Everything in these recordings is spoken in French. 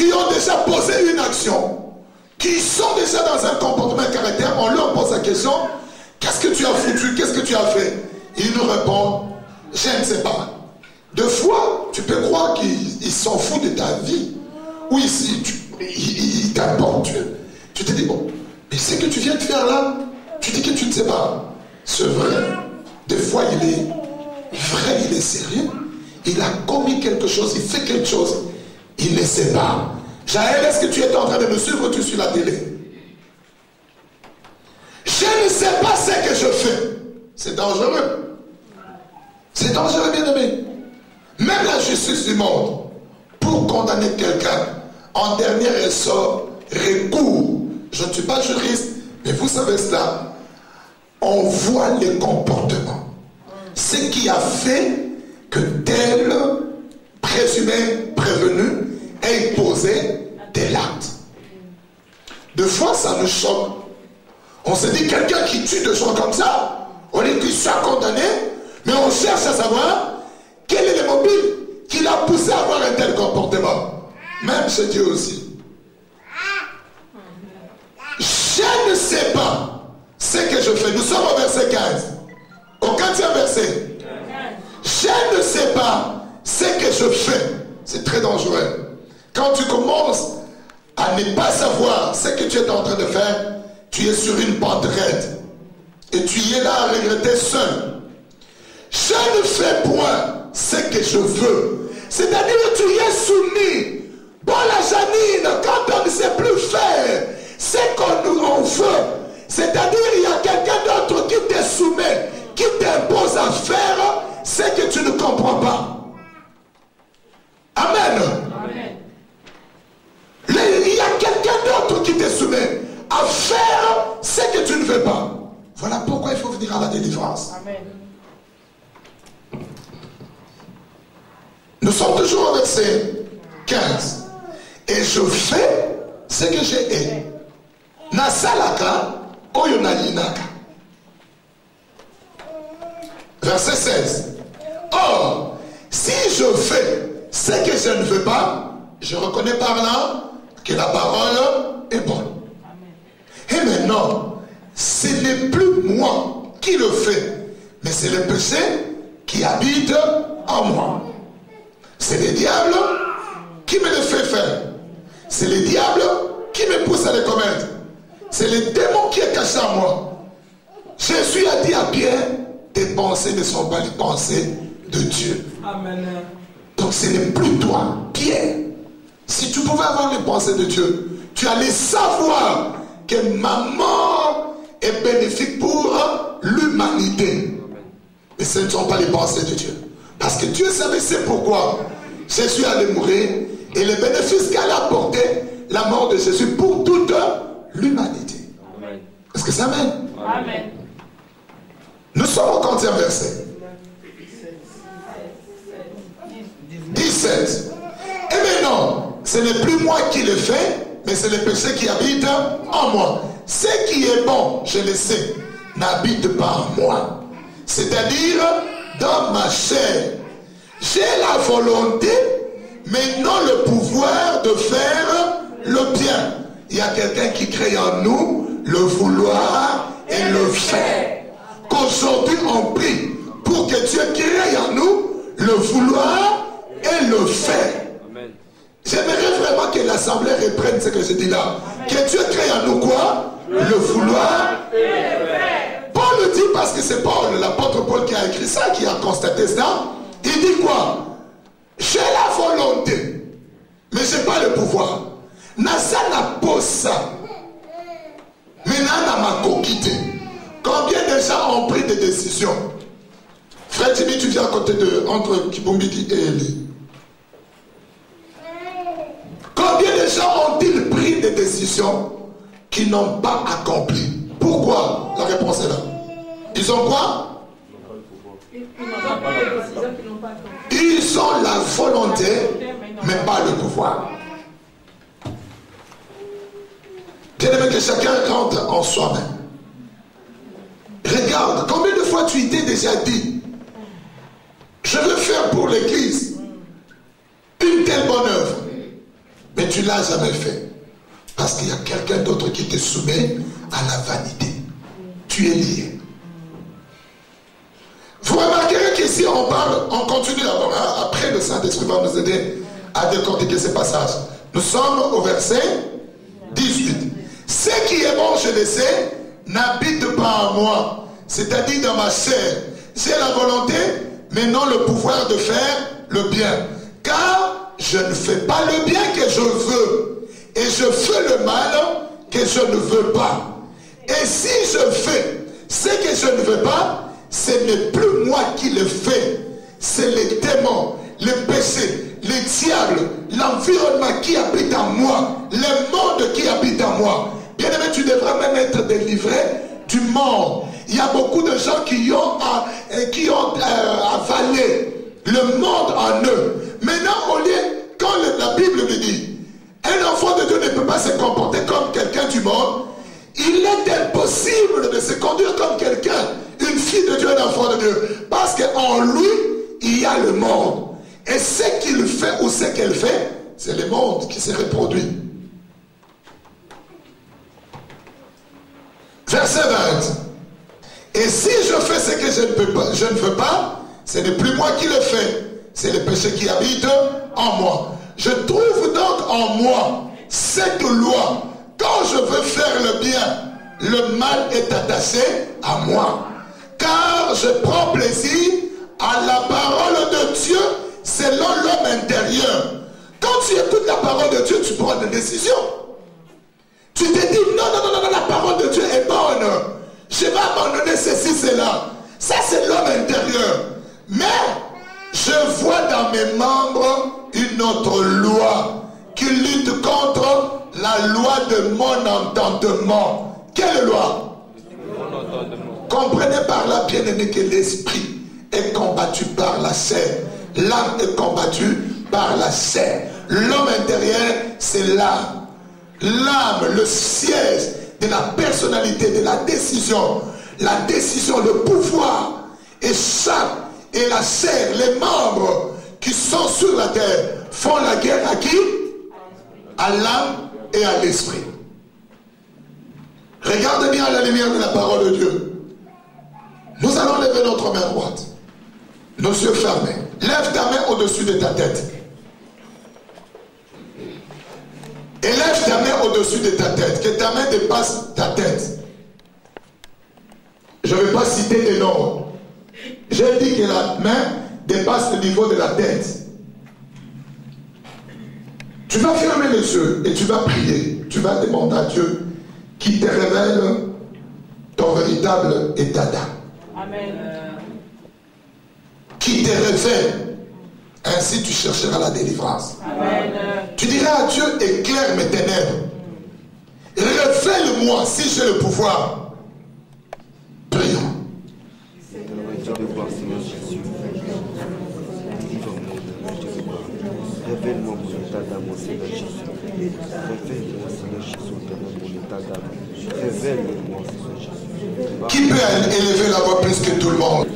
qui ont déjà posé une action, qui sont déjà dans un comportement et caractère, on leur pose la question, qu'est-ce que tu as foutu, qu'est-ce que tu as fait? Ils nous répondent, je ne sais pas. Deux fois, tu peux croire qu'ils s'en foutent de ta vie. Ou ici, ils t'apportent. Tu te dis, bon, mais ce que tu viens de faire là, tu dis que tu ne sais pas. C'est vrai. Des fois, il est vrai, il est sérieux. Il a commis quelque chose, il fait quelque chose. Il ne sait pas. Jaël, est-ce que tu es en train de me suivre, tu suis la télé? Je ne sais pas ce que je fais. C'est dangereux. C'est dangereux, bien aimé. Même la justice du monde, pour condamner quelqu'un, en dernier ressort, recours. Je ne suis pas juriste, mais vous savez cela. On voit les comportements. Ce qui a fait que tel présumé prévenu ait posé tel acte. Deux fois, ça nous choque. On se dit, quelqu'un qui tue des gens comme ça, on est qu'il soit condamné, mais on cherche à savoir quel est le mobile qui l'a poussé à avoir un tel comportement. Même chez Dieu aussi. Je ne sais pas ce que je fais. Nous sommes au verset 15. Au 15e verset. Je ne sais pas ce que je fais. C'est très dangereux. Quand tu commences à ne pas savoir ce que tu es en train de faire, tu es sur une pente raide. Et tu y es là à regretter seul. Je ne fais point ce que je veux. C'est-à-dire que tu y es soumis. Bon, la Janine, quand on ne sait plus faire ce qu'on veut, c'est-à-dire il y a quelqu'un d'autre qui te soumet, qui t'impose à faire ce que tu ne comprends pas. Amen. Amen. Il y a quelqu'un d'autre qui te soumet à faire ce que tu ne veux pas. Voilà pourquoi il faut venir à la délivrance. Amen. Nous sommes toujours au verset 15. Et je fais ce que j'ai. Nasalaka oyonayinaka. Verset 16. Or, si je fais ce que je ne veux pas, je reconnais par là que la parole est bonne. Et maintenant, ce n'est plus moi qui le fais, mais c'est le péché qui habite en moi. C'est le diable qui me le fait faire. C'est le diable qui me pousse à le commettre. C'est le démon qui est caché en moi. Jésus a dit à Pierre, tes pensées ne sont pas les pensées de Dieu. Amen. Donc ce n'est plus toi, Pierre. Si tu pouvais avoir les pensées de Dieu, tu allais savoir que ma mort est bénéfique pour l'humanité. Mais ce ne sont pas les pensées de Dieu. Parce que Dieu savait c'est pourquoi Jésus allait mourir et le bénéfice qu'elle a apporté, la mort de Jésus pour toute l'humanité. Est-ce que ça amène? Amen. Nous sommes au 40e verset. 17. Et maintenant, ce n'est plus moi qui le fais, mais c'est le péché qui habite en moi. Ce qui est bon, je le sais, n'habite pas en moi. C'est-à-dire, dans ma chair, j'ai la volonté, mais non le pouvoir de faire le bien. Il y a quelqu'un qui crée en nous le vouloir et le faire. Qu'aujourd'hui on prie pour que Dieu crée en nous le vouloir et le faire. J'aimerais vraiment que l'assemblée reprenne ce que je dis là. Que Dieu crée en nous quoi? Le vouloir et le faire. Paul le dit parce que c'est Paul, l'apôtre Paul qui a écrit ça, qui a constaté ça. Il dit quoi? J'ai la volonté, mais je n'ai pas le pouvoir. Nasa n'a pas ça. Maintenant, n'a ma coquité. Combien de gens ont pris des décisions? Frère Jimmy, tu viens à côté de entre Kibumbiki et Eli. Combien de gens ont-ils pris des décisions qui n'ont pas accompli? Pourquoi? La réponse est là. Ils ont quoi? Ils ont la volonté, mais pas le pouvoir. Bien aimé, que chacun rentre en soi-même. Regarde, combien de fois tu t'es déjà dit, je veux faire pour l'église une telle bonne œuvre. Mais tu ne l'as jamais fait. Parce qu'il y a quelqu'un d'autre qui te soumet à la vanité. Tu es lié. Vous remarquerez qu'ici on parle, on continue d'abord. Hein, après le Saint-Esprit va nous aider à décortiquer ces passages. Nous sommes au verset 18. Ce qui est bon, je le sais, n'habite pas en moi. C'est-à-dire dans ma chair. J'ai la volonté, mais non le pouvoir de faire le bien. Car je ne fais pas le bien que je veux. Et je fais le mal que je ne veux pas. Et si je fais ce que je ne veux pas, ce n'est plus moi qui le fais. C'est les démons, les péchés, les diables, l'environnement qui habite en moi, le monde qui habite en moi. Bien-aimé, tu devrais même être délivré du monde. Il y a beaucoup de gens qui ont avalé le monde en eux. Maintenant, au lieu, quand la Bible me dit, un enfant de Dieu ne peut pas se comporter comme quelqu'un du monde, il est impossible de se conduire comme quelqu'un, une fille de Dieu, un enfant de Dieu. Parce qu'en lui, il y a le monde. Et ce qu'il fait ou ce qu'elle fait, c'est le monde qui se reproduit. Verset 20. Et si je fais ce que je ne veux pas, ce n'est plus moi qui le fais. C'est le péché qui habite en moi. Je trouve donc en moi cette loi. Quand je veux faire le bien, le mal est attaché à moi. Car je prends plaisir à la parole de Dieu selon l'homme intérieur. Quand tu écoutes la parole de Dieu, tu prends des décisions. Tu te dis, non, la parole de Dieu est bonne. Je vais abandonner ceci, cela. Ça, c'est l'homme intérieur. Mais je vois dans mes membres une autre loi qui lutte contre la loi de mon entendement. Quelle loi? Comprenez par là, bien-aimé, que l'esprit est combattu par la chair. L'âme est combattue par la chair. L'homme intérieur, c'est l'âme. L'âme, le siège de la personnalité, de la décision, le pouvoir échappe. Et la chair, les membres qui sont sur la terre font la guerre à qui? À l'âme et à l'esprit. Regarde bien à la lumière de la parole de Dieu. Nous allons lever notre main droite. Nos yeux fermés. Lève ta main au-dessus de ta tête. Et lève ta main au-dessus de ta tête. Que ta main dépasse ta tête. Je ne vais pas citer des noms. J'ai dit que la main dépasse le niveau de la tête. Tu vas fermer les yeux et tu vas prier. Tu vas demander à Dieu qui te révèle ton véritable état d'âme. Amen. Qui te révèle. Ainsi tu chercheras la délivrance. Amen. Tu diras à Dieu, éclaire mes ténèbres. Révèle-moi si j'ai le pouvoir. Prions. Révèle-moi mon état d'âme au Seigneur Jésus. Révèle-moi, Seigneur Jésus, mon état d'âme. Révèle-moi, Seigneur Jésus. Qui peut élever la voix plus que tout le monde?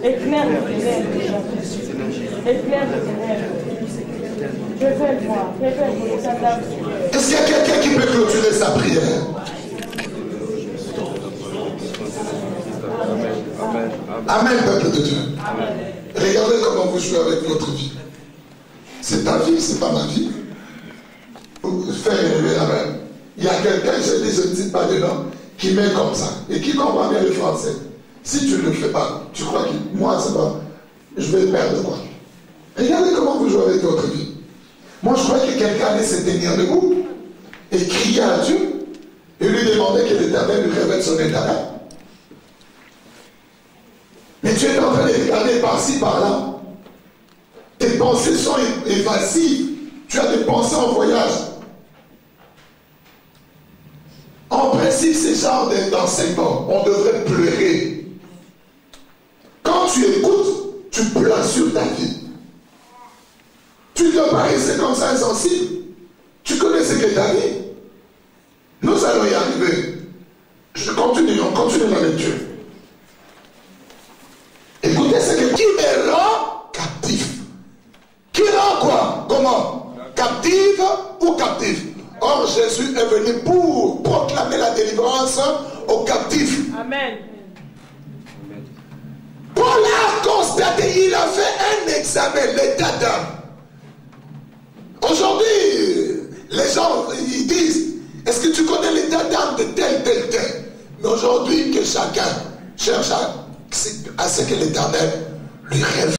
Éclaire mes ténèbres. Éclaire mes ténèbres. Révèle-moi mon état d'âme. Est-ce qu'il y a quelqu'un qui peut clôturer sa prière? Amen, peuple de Dieu. Amen. Regardez comment vous jouez avec votre vie. C'est ta vie, c'est pas ma vie. Vous faites élever la main. Il y a quelqu'un, je ne dis pas de nom, qui met comme ça et qui comprend bien le français. Si tu ne le fais pas, tu crois que moi, c'est pas, je vais perdre quoi. Regardez comment vous jouez avec votre vie. Moi, je crois que quelqu'un allait se tenir debout et crier à Dieu et lui demander que l'Éternel lui révèle son état d'âme. Mais tu es en train de regarder par-ci, par-là. Tes pensées sont évasives. Tu as des pensées en voyage. En principe, ce genre d'enseignement, on devrait pleurer. Quand tu écoutes, tu pleures sur ta vie. Tu ne dois pas rester comme ça insensible. Tu connais ce que tu as dit. Nous allons y arriver. On continue la lecture. Écoutez ce que qui me rend captif. Qui rend quoi? Comme captive ou captif. Or, Jésus est venu pour proclamer la délivrance aux captifs. Amen. Paul a constaté, il a fait un examen, l'état d'âme. Aujourd'hui, les gens, ils disent, est-ce que tu connais l'état d'âme de tel. Mais aujourd'hui, que chacun cherche à ce que l'Éternel lui révèle.